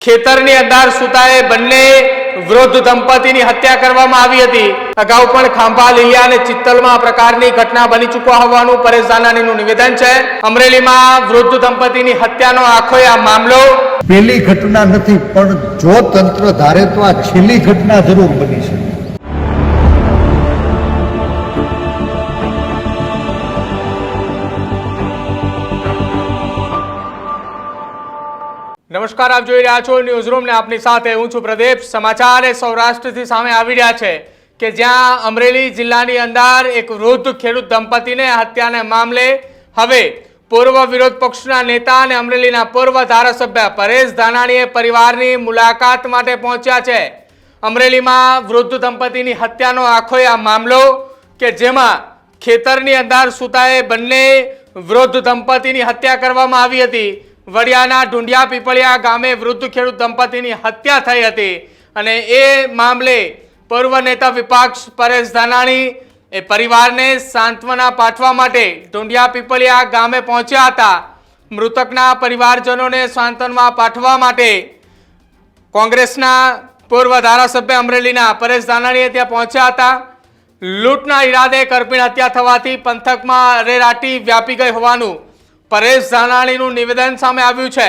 ખેતરની અંદર સુતાએ બંને વૃદ્ધ દંપતીની હત્યા કરવામાં આવી હતી। અગાઉ પણ ખાંભા, લીલિયા અને ચિત્તલમાં આ પ્રકારની ઘટના બની ચૂક્યા હોવાનું પરેશ ધાનાણીનું નિવેદન છે। અમરેલીમાં વૃદ્ધ દંપતીની હત્યાનો આખો આ મામલો પહેલી ઘટના નથી, પણ જો તંત્ર ધારે તો આ છેલ્લી ઘટના જરૂર બની છે। નમસ્કાર, આપ જોઈ રહ્યા છો ન્યૂઝ રૂમ ને આપની સાથે હું છું પ્રદીપ। સમાચાર એ સૌરાષ્ટ્રથી સામે આવી રહ્યા છે કે જ્યાં અમરેલી જિલ્લાની અંદર એક વૃદ્ધ ખેડૂત દંપતીને હત્યાના મામલે હવે પૂર્વ વિરોધ પક્ષના નેતા અને અમરેલીના પૂર્વ ધારાસભ્ય પરેશ ધાનાણીએ પરિવારની મુલાકાત માટે પહોંચ્યા છે। અમરેલીમાં વૃદ્ધ દંપતીની હત્યાનો આખો આ મામલો કે જેમાં ખેતરની અંદર સુતાએ બંને વૃદ્ધ દંપતીની હત્યા કરવામાં આવી હતી। વડિયાના ઢુંડિયા પીપળિયા ગામે વૃદ્ધ ખેડૂત દંપતીની હત્યા થઈ હતી અને એ મામલે પૂર્વ નેતા વિપક્ષ પરેશ ધાનાણી એ પરિવારને સાંત્વના પાઠવા માટે ઢુંડિયા પીપળિયા ગામે પહોંચ્યા હતા। મૃતકના પરિવારજનોને સાંત્વના પાઠવા માટે કોંગ્રેસના પૂર્વ ધારાસભ્ય અમરેલીના પરેશ ધાનાણીએ ત્યાં પહોંચ્યા હતા। લૂંટના ઈરાદે કરપીણ હત્યા થવાથી પંથકમાં અરેરાટી વ્યાપી ગઈ હોવાનું પરેશ ધાનાણીનું નિવેદન સામે આવ્યું છે।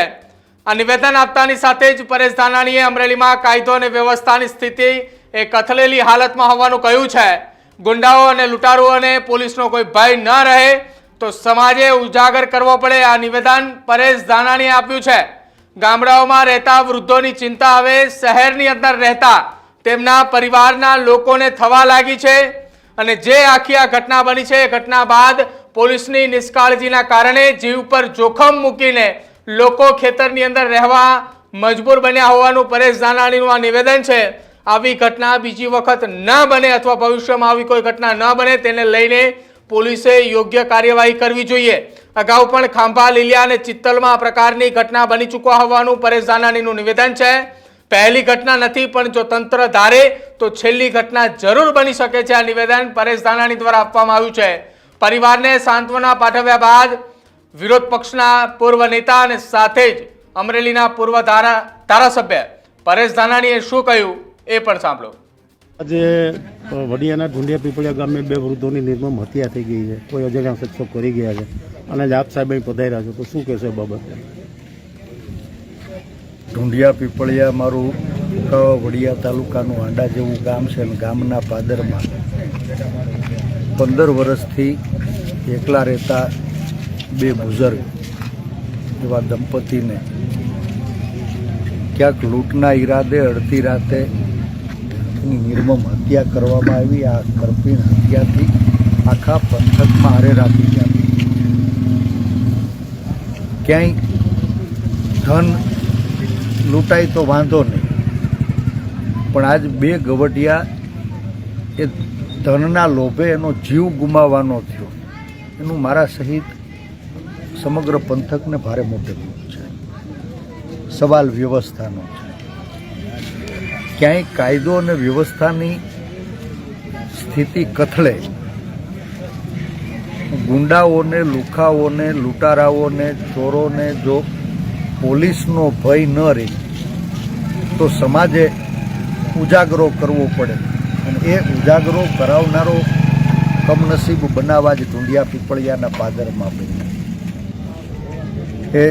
આ નિવેદન આપતાની સાથે જ પરેશ ધાનાણીએ અમરેલીમાં કાયદો અને વ્યવસ્થાની સ્થિતિ એ કથલેલી હાલતમાં હોવાનું કહ્યું છે। ગુંડાઓ અને લૂંટારુઓને પોલીસનો કોઈ ભય ન રહે તો સમાજે ઉજાગર કરવો પડે, આ નિવેદન પરેશ ધાનાણીએ આપ્યું છે। ગામડાઓમાં રહેતા વૃદ્ધોની ચિંતા હવે શહેરની અંદર રહેતા તેમના પરિવારના લોકોને થવા લાગી છે અને જે આખી આ ઘટના બની છે, એ ઘટના બાદ પોલીસની નિષ્કાળજીના કારણે જીવ પર જોખમ મૂકીને લોકો ખેતરની અંદર રહેવા મજબૂર બન્યા હોવાનું પરેશ ધાનાણીનું આ નિવેદન છે। આવી ઘટના બીજી વખત ન બને અથવા ભવિષ્યમાં આવી કોઈ ઘટના ન બને તેને લઈને પોલીસે યોગ્ય કાર્યવાહી કરવી જોઈએ। અગાઉ પણ ખાંભા, લીલિયા અને ચિત્તલમાં આ પ્રકારની ઘટના બની ચૂક્યા હોવાનું પરેશ ધાનાણીનું નિવેદન છે। પહેલી ઘટના નથી, પણ જો તંત્ર ધારે તો છેલ્લી ઘટના જરૂર બની શકે છે, આ નિવેદન પરેશ ધાનાણી દ્વારા આપવામાં આવ્યું છે। પરિવારને સાંત્વના પાઠવ્યા બાદ વિરોધ પક્ષના પૂર્વ નેતા અને સાથે જ અમરેલીના પૂર્વ ધારાસભ્ય પરેશ ધાનાણીએ શું કહ્યું એ પણ સાંભળો। આજે વડિયાના ઢુંડિયા પીપળિયા ગામે બે વૃદ્ધોની નિર્મમ હત્યા થઈ ગઈ છે, કોઈ અજાણ્યા શખ્સો કરી ગયા છે અને આપ સાહેબ અહીં પધાર્યા છે, તો શું કહેશો એ બાબતે? ઢુંડિયા પીપળિયા મારું વડિયા તાલુકાનું હાંડા જેવું ગામ છે અને ગામના પાદરમાં 15 વર્ષથી એકલા રહેતા બે બુઝુર્ગ એવા દંપતીને ક્યાંક લૂંટના ઈરાદે અડધી રાતે એની નિર્મમ હત્યા કરવામાં આવી। આ કરપીણ હત્યાથી આખા પંથકમાં અરેરાટી વ્યાપી। ક્યાંય ધન લૂંટાય તો વાંધો નહીં, પણ આજ બે ગવટિયા એ ધનના લોભે એનો જીવ ગુમાવવાનો થયો, એનું મારા સહિત સમગ્ર પંથકને ભારે મોટે છે। સવાલ વ્યવસ્થાનો છે, ક્યાંય કાયદો અને વ્યવસ્થાની સ્થિતિ કથળે ગુંડાઓને, લુખાઓને, લૂંટારાઓને, ચોરોને જો પોલીસનો ભય ન રહે તો સમાજે ઉજાગરો કરવો પડે અને એ ઉજાગરો કરાવનારો કમનસીબ બનાવવા જ ઢુંડિયા પીપળિયાના પાદરમાં બન્યા। એ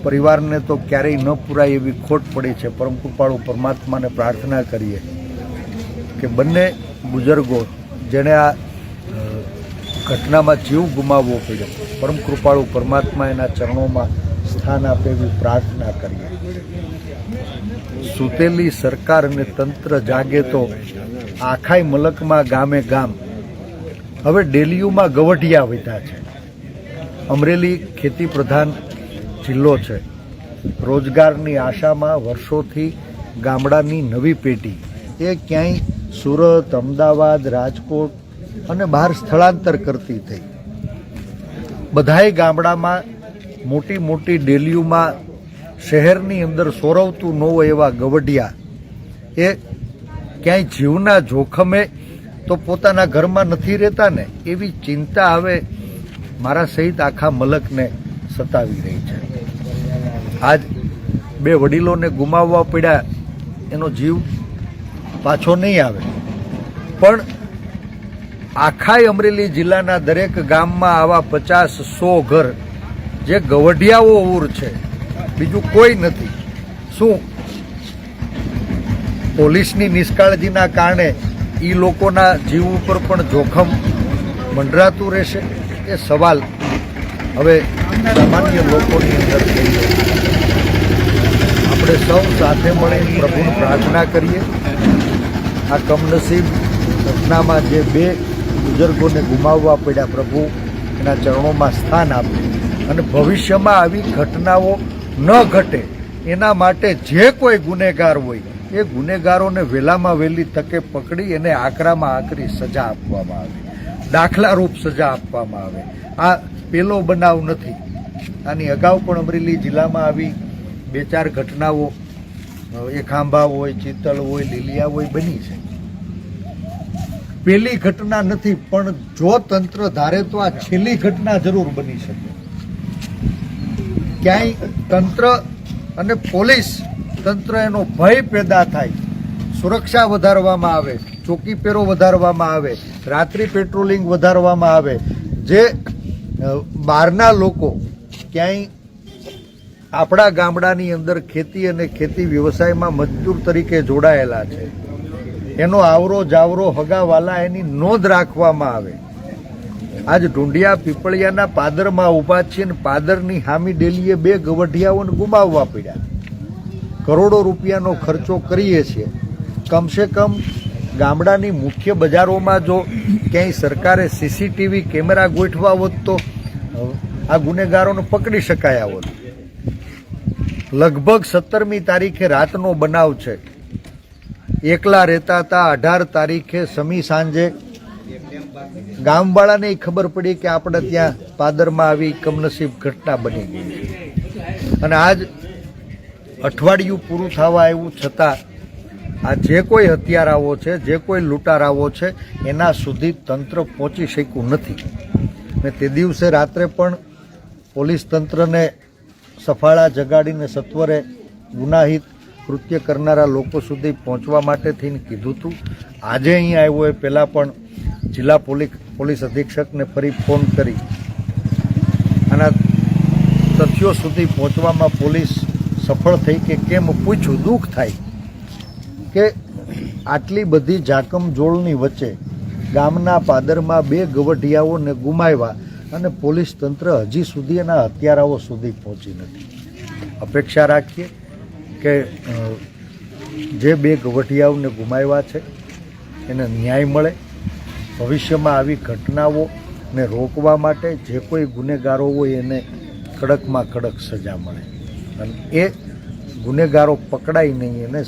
પરિવારને તો ક્યારેય ન પૂરાય એવી ખોટ પડી છે। પરમ કૃપાળુ પરમાત્માને પ્રાર્થના કરીએ કે બંને બુઝુર્ગો જેણે આ ઘટનામાં જીવ ગુમાવવો પડ્યો, પરમ કૃપાળુ પરમાત્મા એના ચરણોમાં સ્થાન આપે એવી પ્રાર્થના કરીએ। સૂતેલી સરકાર અને તંત્ર જાગે તો આખાય મલકમાં ગામે ગામ હવે ડેલીયુમાં ગવટિયા વધ્યા છે। અમરેલી ખેતી પ્રધાન જિલ્લો છે। રોજગારની આશામાં વર્ષોથી ગામડાની નવી પેઢી એ ક્યાંય સુરત, અમદાવાદ, રાજકોટ અને બહાર સ્થળાંતર કરતી થઈ। બધાય ગામડામાં મોટી મોટી ડેલીયુમાં શહેરની અંદર સોરવતું ન હોય એવા ગવડિયા એ ક્યાંય જીવના જોખમે તો પોતાના ઘરમાં નથી રહેતા ને, એવી ચિંતા હવે મારા સહિત આખા મલકને સતાવી રહી છે। આજ બે વડીલોને ગુમાવવા પડ્યા, એનો જીવ પાછો નહીં આવે, પણ આખાય અમરેલી જિલ્લાના દરેક ગામમાં આવા 50-100 ઘર જે ગવઢિયાઓ ઉર છે, બીજું કોઈ નથી. શું પોલીસની નિષ્કાળજીના કારણે એ લોકોના જીવ ઉપર પણ જોખમ મંડરાતું રહેશે? એ સવાલ હવે સામાન્ય લોકોની અંદર થઈ ગયો. આપણે સૌ સાથે મળી પ્રભુની પ્રાર્થના કરીએ, આ કમનસીબ ઘટનામાં જે બે બુઝુર્ગોને ગુમાવવા પડ્યા, પ્રભુ એના ચરણોમાં સ્થાન આપે અને ભવિષ્યમાં આવી ઘટનાઓ ન ઘટે એના માટે જે કોઈ ગુનેગાર હોય એ ગુનેગારોને વહેલામાં વહેલી તકે પકડી એને આકરામાં આકરી સજા આપવામાં આવે, દાખલારૂપ સજા આપવામાં આવે. આ પેલો બનાવ નથી. આની અગાઉ પણ અમરેલી જિલ્લામાં આવી 2-4 ઘટનાઓ, એ ખાંભા હોય, ચિત્તલ હોય, લીલિયા હોય, બની છે. પેલી ઘટના નથી, પણ જો તંત્ર ધારે તો આ છેલ્લી ઘટના જરૂર બની શકે. ક્યાંય તંત્ર અને પોલીસ તંત્ર એનો ભય પેદા થાય, સુરક્ષા વધારવામાં આવે, ચોકી પેરો વધારવામાં આવે, રાત્રિ પેટ્રોલિંગ વધારવામાં આવે. જે બહારના લોકો ક્યાંય આપણા ગામડાની અંદર ખેતી અને ખેતી વ્યવસાયમાં મજદૂર તરીકે જોડાયેલા છે, એનો આવરો જાવરો હગાવાલા એની નોંધ રાખવામાં આવે. આજ ઢુંડિયા પીપળિયાના પાદરમાં ઊભા છે ને પાદરની હામી ડેલીએ 2 ગવઢિયાઓને ગુમાવવા પડ્યા. કરોડો રૂપિયાનો ખર્ચો કરીએ છીએ. કમસે કમ ગામડાની મુખ્ય બજારોમાં જો ક્યાંય સરકારે સીસીટીવી કેમેરા ગોઠવા હોત તો આ ગુનેગારોને પકડી શકાયા હોત. લગભગ 17મી તારીખે રાતનો બનાવ છે. એકલા રહેતા હતા. 18 તારીખે સમી સાંજે ગામવાળાને ખબર પડી કે આપણે ત્યાં પાદરમાં આવી કમનસીબ ઘટના બની ગઈ છે. અને આજ અઠવાડિયું પૂરું થવા આવ્યું છતાં આ જે કોઈ હત્યારાઓ છે, જે કોઈ લૂંટારાઓ છે, એના સુધી તંત્ર પહોંચી શક્યું નથી. ને તે દિવસે રાત્રે પણ પોલીસ તંત્રને સફાળા જગાડીને સત્વરે ગુનાહિત કૃત્ય કરનારા લોકો સુધી પહોંચવા માટે થઈને કીધું હતું. આજે અહીં આવ્યો એ પહેલાં પણ જિલ્લા પોલીસ અધિક્ષકને ફરી ફોન કરી આના તથ્યો સુધી પહોંચવામાં પોલીસ સફળ થઈ કે કેમ પૂછ્યું. દુઃખ થાય કે આટલી બધી જાકમજોળની વચ્ચે ગામના પાદરમાં 2 ગવઢિયાઓને ગુમાવ્યા અને પોલીસ તંત્ર હજી સુધી એના હત્યારાઓ સુધી પહોંચી નથી. અપેક્ષા રાખીએ કે જે 2 ગવઢિયાઓને ગુમાવ્યા છે એને ન્યાય મળે. ભવિષ્યમાં આવી ઘટનાઓને રોકવા માટે જે કોઈ ગુનેગારો હોય એને કડકમાં કડક સજા મળે અને એ ગુનેગારો પકડાય નહીં, એને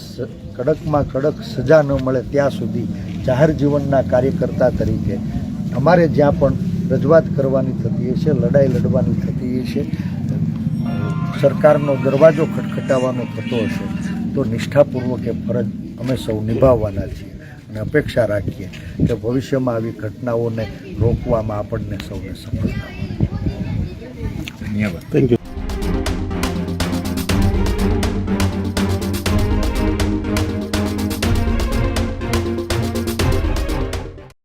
કડકમાં કડક સજા ન મળે ત્યાં સુધી જાહેર જીવનના કાર્યકર્તા તરીકે અમારે જ્યાં પણ રજૂઆત કરવાની થતી હશે, લડાઈ લડવાની થતી હશે, સરકારનો દરવાજો ખટખટાવવાનો થતો હશે તો નિષ્ઠાપૂર્વક એ ફરજ અમે સૌ નિભાવવાના છીએ અને અપેક્ષા રાખીએ કે ભવિષ્યમાં આવી ઘટનાઓને રોકવામાં આપણને સૌને સફળતા મળે. ધન્યવાદ. Thank you.